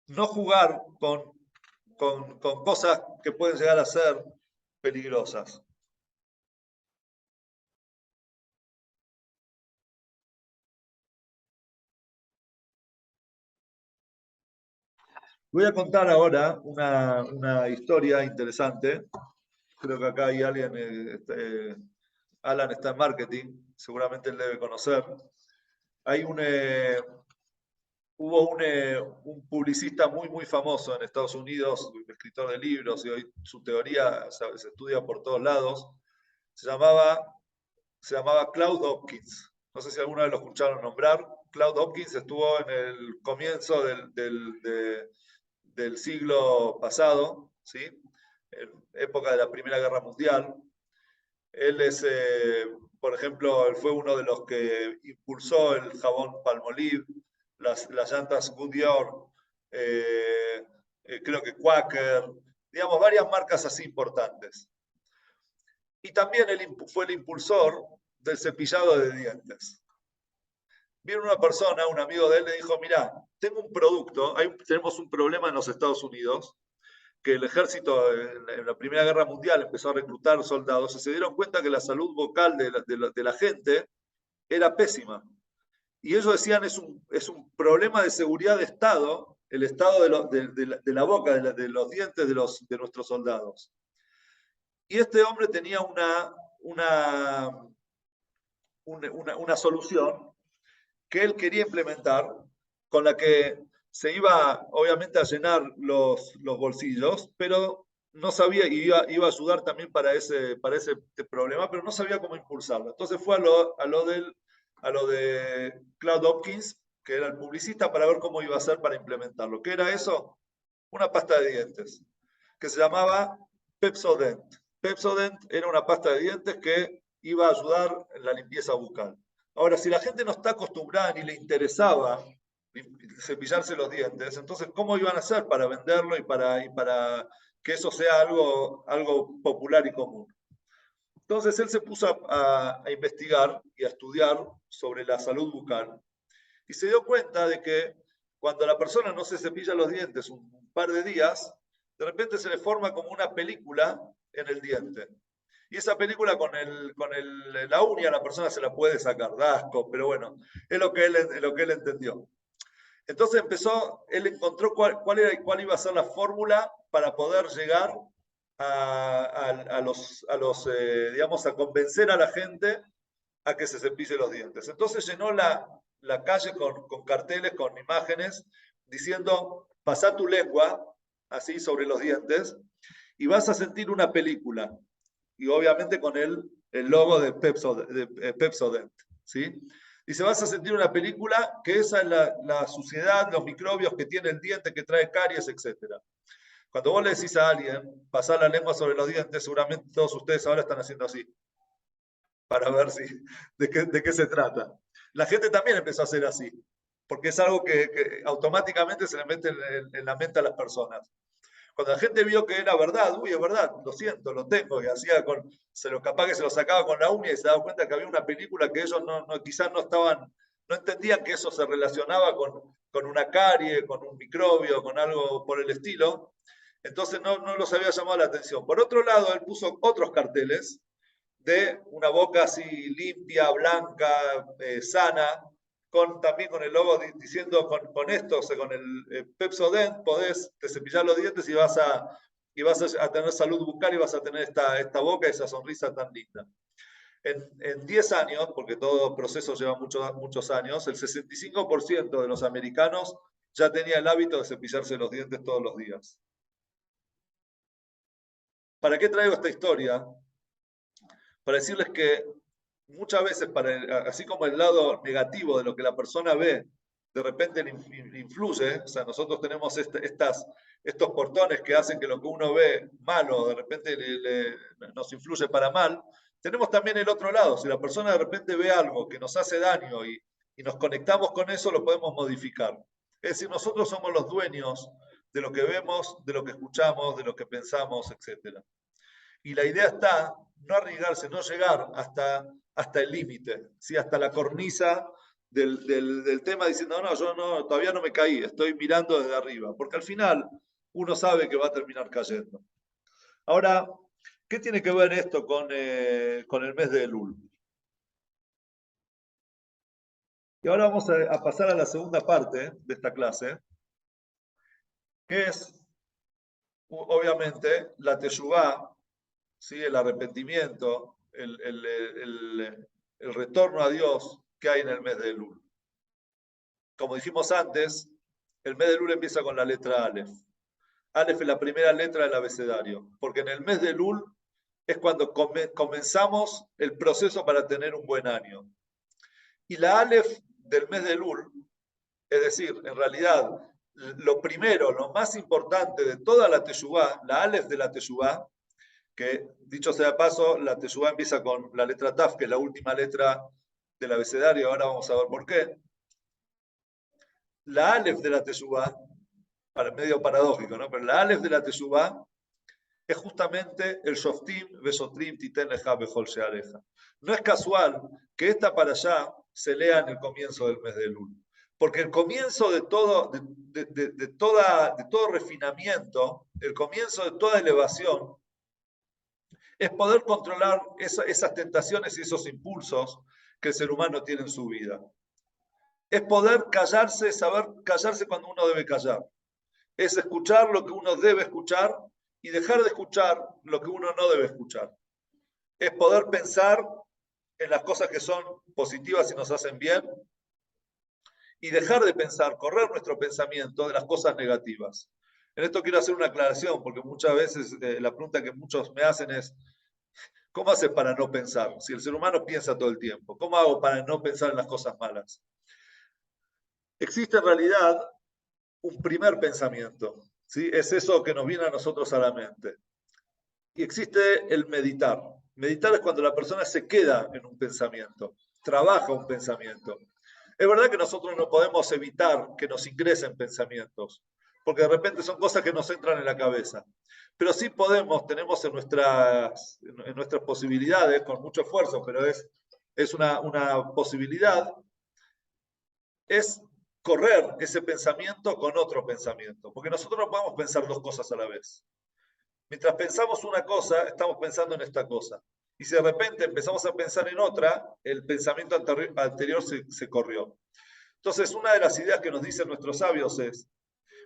No jugar con cosas que pueden llegar a ser peligrosas. Voy a contar ahora una historia interesante. Creo que acá hay alguien, Alan está en marketing, seguramente él debe conocer. Hay hubo un publicista muy famoso en Estados Unidos, un escritor de libros, y hoy su teoría se estudia por todos lados. Se llamaba Claude Hopkins. No sé si alguna vez lo escucharon nombrar. Claude Hopkins estuvo en el comienzo del siglo pasado, ¿sí? En época de la Primera Guerra Mundial. Él es, por ejemplo, él fue uno de los que impulsó el jabón Palmolive, las llantas Goodyear, creo que Quaker, digamos, varias marcas así importantes. Y también él fue el impulsor del cepillado de dientes. Vino una persona, un amigo de él, le dijo, mira, tengo un producto, tenemos un problema en los Estados Unidos, que el ejército en la Primera Guerra Mundial empezó a reclutar soldados y se dieron cuenta que la salud vocal de la gente era pésima. Y ellos decían, es un problema de seguridad de Estado, el estado de la boca, de los dientes de nuestros soldados. Y este hombre tenía una solución que él quería implementar, con la que se iba obviamente a llenar los bolsillos, pero no sabía, y iba a ayudar también para ese problema, pero no sabía cómo impulsarlo. Entonces fue a lo de Claude Hopkins, que era el publicista, para ver cómo iba a hacer para implementarlo. ¿Qué era eso? Una pasta de dientes, que se llamaba Pepsodent. Pepsodent era una pasta de dientes que iba a ayudar en la limpieza bucal. Ahora, si la gente no está acostumbrada ni le interesaba cepillarse los dientes, entonces, ¿cómo iban a hacer para venderlo y para que eso sea algo popular y común? Entonces, él se puso a investigar y a estudiar sobre la salud bucal y se dio cuenta de que cuando la persona no se cepilla los dientes un par de días, de repente se le forma como una película en el diente. Y esa película la uña la persona se la puede sacar, da asco, pero bueno, es lo que él entendió. Entonces él encontró cuál iba a ser la fórmula para poder llegar digamos, a convencer a la gente a que se cepille los dientes. Entonces llenó la calle con carteles, con imágenes, diciendo, pasá tu lengua, así, sobre los dientes, y vas a sentir una película. Y obviamente con el logo de Pepsodent, ¿sí? Dice, vas a sentir una película que esa es la suciedad, los microbios que tiene el diente, que trae caries, etc. Cuando vos le decís a alguien, pasar la lengua sobre los dientes, seguramente todos ustedes ahora están haciendo así, para ver de qué se trata. La gente también empezó a hacer así, porque es algo que automáticamente se le mete en la mente a las personas. Cuando la gente vio que era verdad, uy, es verdad, lo siento, lo tengo, y hacía capaz que se lo sacaba con la uña y se daba cuenta que había una película que ellos quizás no no entendían que eso se relacionaba con una carie, con un microbio, con algo por el estilo. Entonces no los había llamado la atención. Por otro lado, él puso otros carteles de una boca así limpia, blanca, sana, también con el logo diciendo con esto, o sea, con el Pepsodent, podés te cepillar los dientes y vas a tener salud bucal y vas a tener esta boca y esa sonrisa tan linda. En 10 años, porque todo proceso lleva muchos años, el 65% de los americanos ya tenía el hábito de cepillarse los dientes todos los días. ¿Para qué traigo esta historia? Para decirles que muchas veces, así como el lado negativo de lo que la persona ve, de repente le influye, o sea, nosotros tenemos estos portones que hacen que lo que uno ve malo, de repente nos influye para mal. Tenemos también el otro lado, si la persona de repente ve algo que nos hace daño y nos conectamos con eso, lo podemos modificar. Es decir, nosotros somos los dueños de lo que vemos, de lo que escuchamos, de lo que pensamos, etc. Y la idea está no arriesgarse, no llegar hasta el límite, ¿sí? Hasta la cornisa del tema diciendo, no, yo todavía no me caí, estoy mirando desde arriba, porque al final uno sabe que va a terminar cayendo. Ahora, ¿qué tiene que ver esto con el mes de Elul? Y ahora vamos a pasar a la segunda parte de esta clase, que es, obviamente, la teshuvá, ¿sí? El arrepentimiento, el retorno a Dios que hay en el mes de Elul. Como dijimos antes, el mes de Elul empieza con la letra Aleph. Aleph es la primera letra del abecedario, porque en el mes de Elul es cuando comenzamos el proceso para tener un buen año. Y la Aleph del mes de Elul, es decir, en realidad, lo primero, lo más importante de toda la Teshuvá, la Aleph de la Teshuvá, que dicho sea de paso, la Teshuvá empieza con la letra Taf, que es la última letra del abecedario, ahora vamos a ver por qué. La Aleph de la Teshuvá, medio paradójico, ¿no? Pero la Aleph de la Teshuvá es justamente el Shoftim Besotrim Titen Leja Bejol Sheareja. No es casual que esta para allá se lea en el comienzo del mes de Elul, porque el comienzo de todo refinamiento, el comienzo de toda elevación, es poder controlar esas tentaciones y esos impulsos que el ser humano tiene en su vida. Es poder callarse, saber callarse cuando uno debe callar. Es escuchar lo que uno debe escuchar y dejar de escuchar lo que uno no debe escuchar. Es poder pensar en las cosas que son positivas y nos hacen bien y dejar de pensar, correr nuestro pensamiento de las cosas negativas. En esto quiero hacer una aclaración, porque muchas veces la pregunta que muchos me hacen es, ¿cómo haces para no pensar? Si el ser humano piensa todo el tiempo, ¿cómo hago para no pensar en las cosas malas? Existe en realidad un primer pensamiento, ¿sí? Es eso que nos viene a nosotros a la mente. Y existe el meditar. Meditar es cuando la persona se queda en un pensamiento, trabaja un pensamiento. Es verdad que nosotros no podemos evitar que nos ingresen pensamientos, porque de repente son cosas que nos entran en la cabeza. Pero sí tenemos en nuestras posibilidades, con mucho esfuerzo, pero es una posibilidad, es correr ese pensamiento con otro pensamiento, porque nosotros no podemos pensar dos cosas a la vez. Mientras pensamos una cosa, estamos pensando en esta cosa. Y si de repente empezamos a pensar en otra, el pensamiento anterior se corrió. Entonces, una de las ideas que nos dicen nuestros sabios es,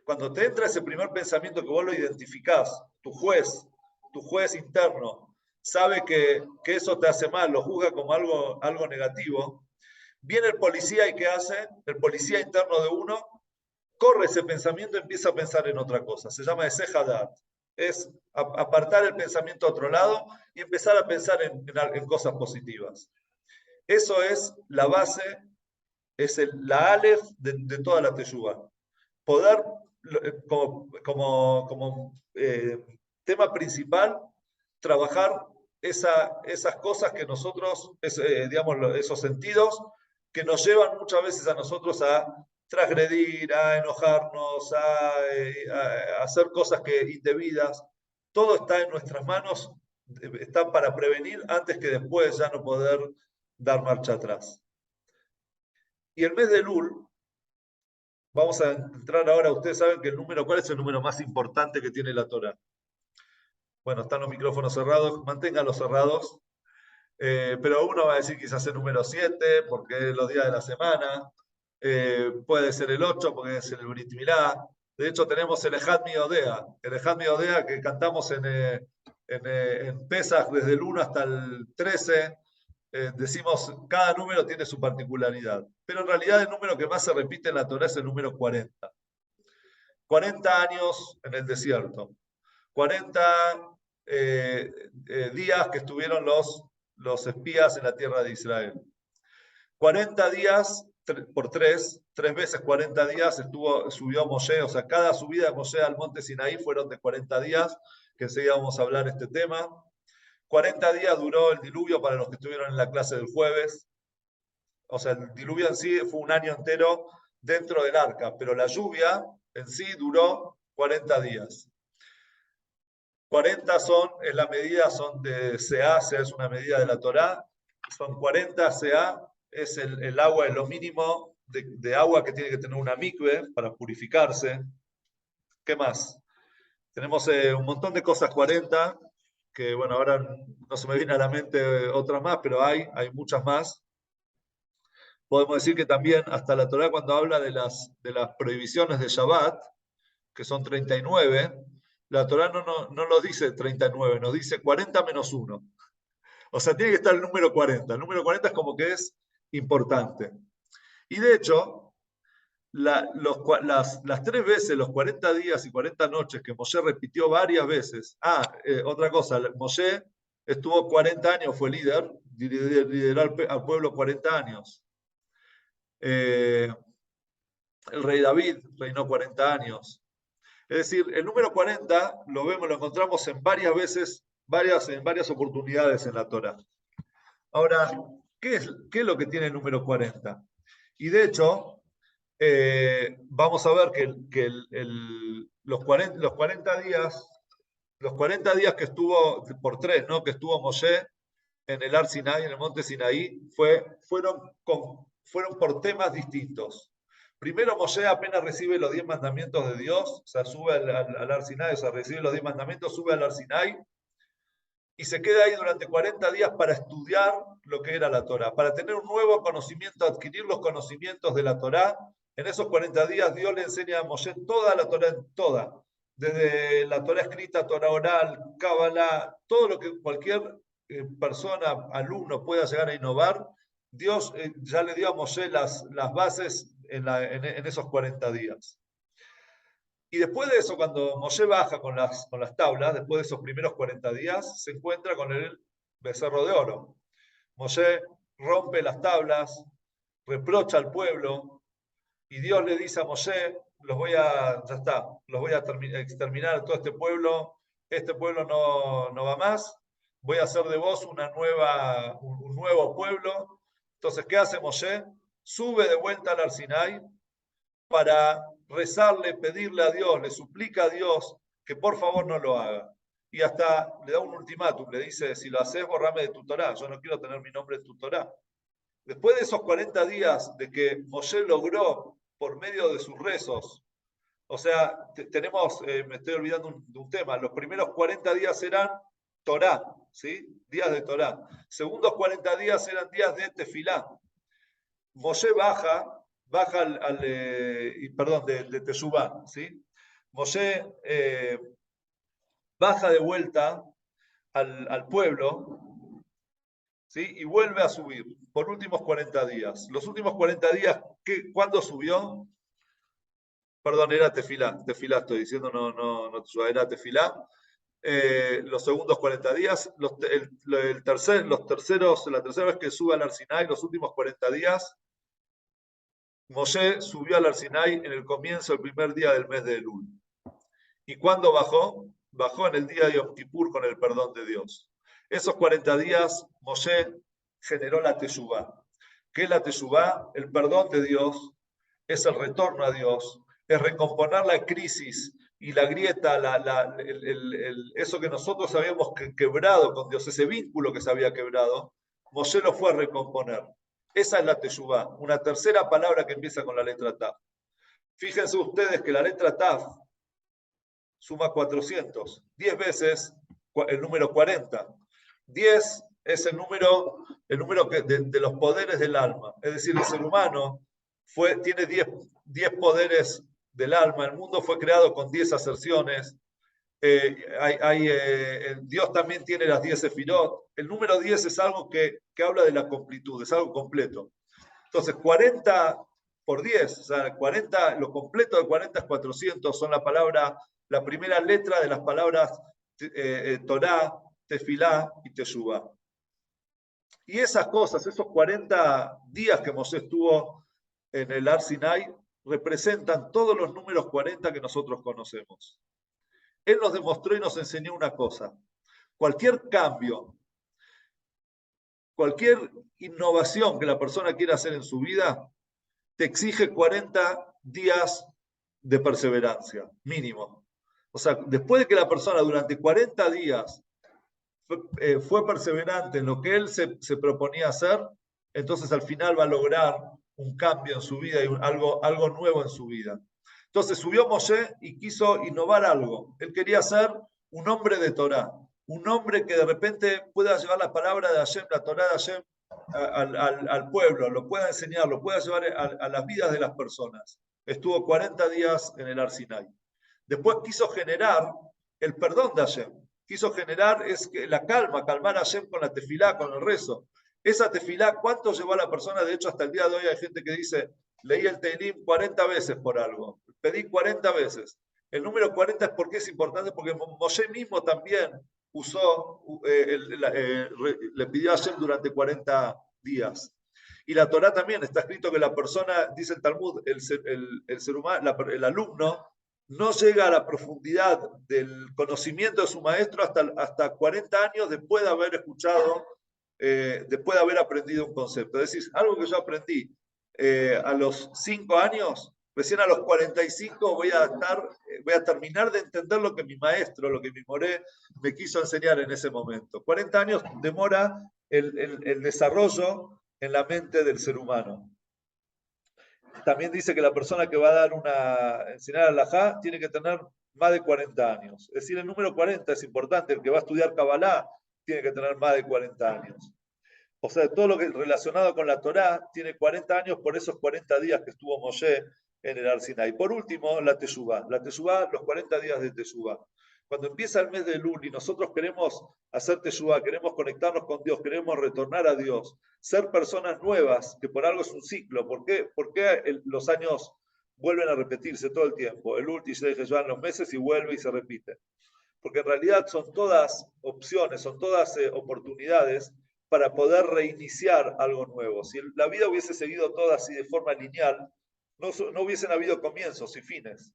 cuando te entra ese primer pensamiento que vos lo identificás, tu juez interno, sabe que eso te hace mal, lo juzga como algo negativo, viene el policía y ¿qué hace? El policía interno de uno corre ese pensamiento y empieza a pensar en otra cosa. Se llama Esehadat. Es apartar el pensamiento a otro lado y empezar a pensar en cosas positivas. Eso es la base, es la Aleph de toda la Teshuvá. Poder, como tema principal, trabajar esas cosas que nosotros, digamos, esos sentidos que nos llevan muchas veces a nosotros a transgredir, a enojarnos, a hacer cosas indebidas. Todo está en nuestras manos, está para prevenir antes que después ya no poder dar marcha atrás. Y el mes de Elul, vamos a entrar ahora, ustedes saben que el número, ¿cuál es el número más importante que tiene la Torá? Bueno, están los micrófonos cerrados, manténganlos cerrados. Pero uno va a decir quizás el número 7, porque es los días de la semana. Puede ser el 8, porque es el Brit Milá. De hecho, tenemos el Ejad Miodea. El Ejad Miodea que cantamos en Pesach desde el 1 hasta el 13. Decimos, cada número tiene su particularidad. Pero en realidad el número que más se repite en la Torá es el número 40. 40 años en el desierto. 40 días que estuvieron los espías en la tierra de Israel. 40 días por tres veces 40 días subió Moshe, o sea, cada subida de Moshe al monte Sinaí fueron de 40 días, que enseguida vamos a hablar este tema. 40 días duró el diluvio para los que estuvieron en la clase del jueves. O sea, el diluvio en sí fue un año entero dentro del arca, pero la lluvia en sí duró 40 días. 40 es la medida, son de CA, es una medida de la Torá, son 40 CA, es el agua, es lo mínimo de agua que tiene que tener una mikve para purificarse. ¿Qué más? Tenemos un montón de cosas 40, que bueno, ahora no se me viene a la mente otras más, pero hay muchas más. Podemos decir que también hasta la Torá cuando habla de las prohibiciones de Shabbat, que son 39, la Torá no nos dice 39, nos dice 40 menos 1. O sea, tiene que estar el número 40. El número 40 es como que es importante. Y de hecho, las 3 veces, los 40 días y 40 noches que Moshe repitió varias veces. Otra cosa, Moshe estuvo 40 años, fue líder, lideró al pueblo 40 años. El rey David reinó 40 años. Es decir, el número 40 lo encontramos en varias veces, en varias oportunidades en la Torá. Ahora, ¿qué es lo que tiene el número 40? Y de hecho, vamos a ver que los 40 días que estuvo, por 3, ¿no? Que estuvo Moshe en el Ar Sinai, en el monte Sinaí, fueron por temas distintos. Primero Moshe apenas recibe los 10 mandamientos de Dios, o sea, sube al Ar Sinai, o sea, recibe los 10 mandamientos, sube al Ar Sinai, y se queda ahí durante 40 días para estudiar lo que era la Torá, para tener un nuevo conocimiento, adquirir los conocimientos de la Torá. En esos 40 días Dios le enseña a Moshe toda la Torá, toda, desde la Torá escrita, Torá oral, Kabbalah, todo lo que cualquier persona, alumno pueda llegar a innovar. Dios ya le dio a Moshe las bases en esos 40 días. Y después de eso, cuando Moshe baja con las tablas, después de esos primeros 40 días, se encuentra con el becerro de oro. Moshe rompe las tablas, reprocha al pueblo, y Dios le dice a Moshe, los voy a exterminar a todo este pueblo no va más, voy a hacer de vos un nuevo pueblo. Entonces, ¿qué hace Moshe? Sube de vuelta al Ar Sinai para rezarle, pedirle a Dios, le suplica a Dios que por favor no lo haga. Y hasta le da un ultimátum, le dice, si lo haces, borrame de tu Torá, yo no quiero tener mi nombre en tu Torá. Después de esos 40 días de que Moshe logró, por medio de sus rezos, o sea, me estoy olvidando de un tema, los primeros 40 días eran Torá, ¿sí? Días de Torá. Segundos 40 días eran días de Tefilá. Moshe baja de Teshuvá, ¿sí? Moshe baja de vuelta al pueblo, ¿sí? Y vuelve a subir por últimos 40 días. Los últimos 40 días, ¿cuándo subió? Perdón, era Tefilá estoy diciendo, no Teshuvá, era Tefilá. Los segundos 40 días, la tercera vez que sube al Ar Sinai, los últimos 40 días, Moshe subió al Ar Sinai en el comienzo del primer día del mes de Elul. ¿Y cuándo bajó? Bajó en el día de Yom Kippur con el perdón de Dios. Esos 40 días Moshe generó la Teshuvá. ¿Qué es la Teshuvá? El perdón de Dios, es el retorno a Dios, es recomponer la crisis y la grieta, eso que nosotros habíamos quebrado con Dios, ese vínculo que se había quebrado, Moshe lo fue a recomponer. Esa es la teshuvá, una tercera palabra que empieza con la letra Taf. Fíjense ustedes que la letra Taf suma 400, 10 veces el número 40. 10 es el número de los poderes del alma. Es decir, el ser humano tiene 10 poderes del alma. El mundo fue creado con 10 aserciones. Dios también tiene las 10 sefirot. El número 10 es algo que habla de la completud, es algo completo. Entonces, 40 por 10, o sea, 40, lo completo de 40 es 400, son la primera letra de las palabras Torah, Tefilá y Teshuvá. Y esas cosas, esos 40 días que Moshe estuvo en el Har Sinai, representan todos los números 40 que nosotros conocemos. Él nos demostró y nos enseñó una cosa. Cualquier cambio, cualquier innovación que la persona quiera hacer en su vida, te exige 40 días de perseverancia, mínimo. O sea, después de que la persona durante 40 días fue perseverante en lo que él se proponía hacer, entonces al final va a lograr un cambio en su vida y algo nuevo en su vida. Entonces subió Moshe y quiso innovar algo. Él quería ser un hombre de Torah, un hombre que de repente pueda llevar la palabra de Hashem, la Torah de Hashem, al pueblo, lo pueda enseñar, lo pueda llevar a las vidas de las personas. Estuvo 40 días en el Har Sinai. Después quiso generar el perdón de Hashem. Quiso generar calmar a Hashem con la tefilá, con el rezo. Esa tefilá, ¿cuánto llevó a la persona? De hecho, hasta el día de hoy hay gente que dice, leí el Teilim 40 veces por algo, pedí 40 veces. El número 40 es porque es importante, porque Moshe mismo también le pidió a Hashem durante 40 días. Y la Torá también está escrito que la persona, dice el Talmud, el ser humano, el alumno, no llega a la profundidad del conocimiento de su maestro hasta 40 años después de haber escuchado, después de haber aprendido un concepto. Es decir, algo que yo aprendí a los 5 años, recién a los 45 voy a terminar de entender lo que mi maestro, lo que mi moré me quiso enseñar en ese momento. 40 años demora el desarrollo en la mente del ser humano. También dice que la persona que va a enseñar alajá tiene que tener más de 40 años. Es decir, el número 40 es importante. El que va a estudiar Kabbalah tiene que tener más de 40 años. O sea, todo lo que es relacionado con la Torá tiene 40 años por esos 40 días que estuvo Moshe en el Har Sinai. Por último, la Teshuvá. La Teshuvá, los 40 días de Teshuvá. Cuando empieza el mes de Elul y nosotros queremos hacer Teshuvá, queremos conectarnos con Dios, queremos retornar a Dios, ser personas nuevas, que por algo es un ciclo. ¿Por qué los años vuelven a repetirse todo el tiempo? Elul, Tishrei, Heshvan, los meses y vuelve y se repite. Porque en realidad son todas opciones, son todas oportunidades para poder reiniciar algo nuevo. Si la vida hubiese seguido toda así de forma lineal, no hubiesen habido comienzos y fines.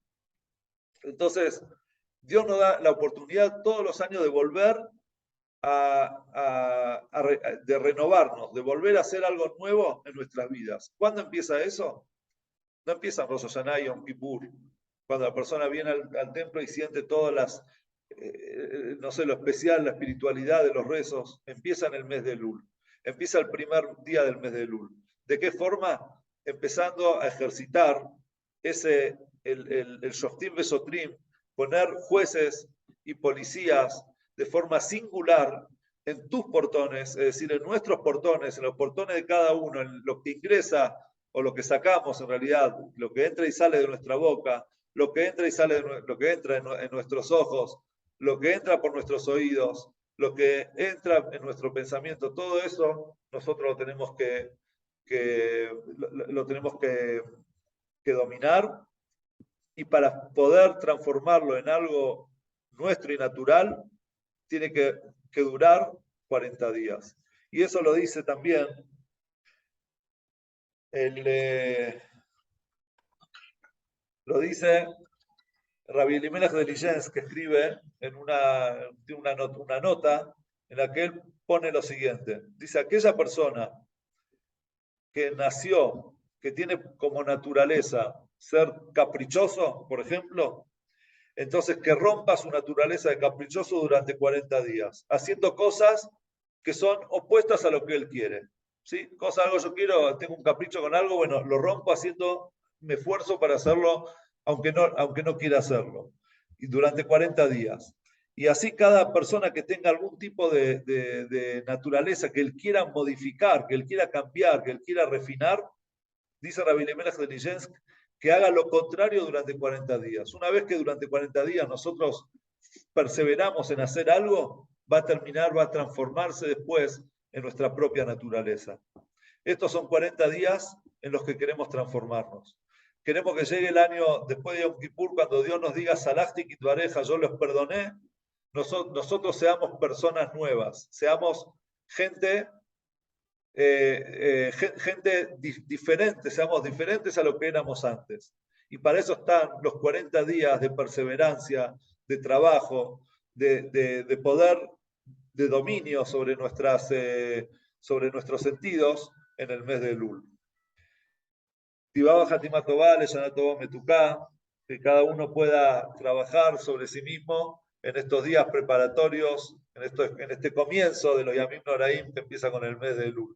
Entonces, Dios nos da la oportunidad todos los años de volver de renovarnos, de volver a hacer algo nuevo en nuestras vidas. ¿Cuándo empieza eso? No empieza en Rosh Hashanah y Yom Kippur, cuando la persona viene al templo y siente todas las, no sé, lo especial, la espiritualidad de los rezos. Empieza en el mes de Elul, empieza el primer día del mes de Elul. ¿De qué forma? Empezando a ejercitar el Shoftim Vesotrim, poner jueces y policías de forma singular en tus portones, es decir, en nuestros portones, en los portones de cada uno, en lo que ingresa o lo que sacamos en realidad, lo que entra y sale de nuestra boca, lo que entra y sale, lo que entra en nuestros ojos, lo que entra por nuestros oídos, lo que entra en nuestro pensamiento, todo eso nosotros lo tenemos que dominar, y para poder transformarlo en algo nuestro y natural, tiene que durar 40 días. Y eso lo dice también lo dice Rabbi Elimelech de Ligensk, que escribe en una nota en la que él pone lo siguiente. Dice, aquella persona que nació, que tiene como naturaleza ser caprichoso, por ejemplo, entonces que rompa su naturaleza de caprichoso durante 40 días, haciendo cosas que son opuestas a lo que él quiere. ¿sí? Algo yo quiero, tengo un capricho con algo, bueno, lo rompo haciendo, me esfuerzo para hacerlo, aunque no quiera hacerlo. Y durante 40 días. Y así cada persona que tenga algún tipo de naturaleza que él quiera modificar, que él quiera cambiar, que él quiera refinar, dice Rabbi Elimelech de Nijensk, que haga lo contrario durante 40 días. Una vez que durante 40 días nosotros perseveramos en hacer algo, va a terminar, va a transformarse después en nuestra propia naturaleza. Estos son 40 días en los que queremos transformarnos. Queremos que llegue el año después de Yom Kippur, cuando Dios nos diga, Salachti Kitvareja, yo los perdoné, nosotros seamos personas nuevas, seamos gente gente diferente, seamos diferentes a lo que éramos antes. Y para eso están los 40 días de perseverancia, de trabajo, de poder, de dominio sobre nuestros sentidos en el mes de Elul. Tibaba Hatima Tová, Leshana Tová Metuká, que cada uno pueda trabajar sobre sí mismo en estos días preparatorios, en este comienzo de los Yamim Noraim que empieza con el mes de Elul.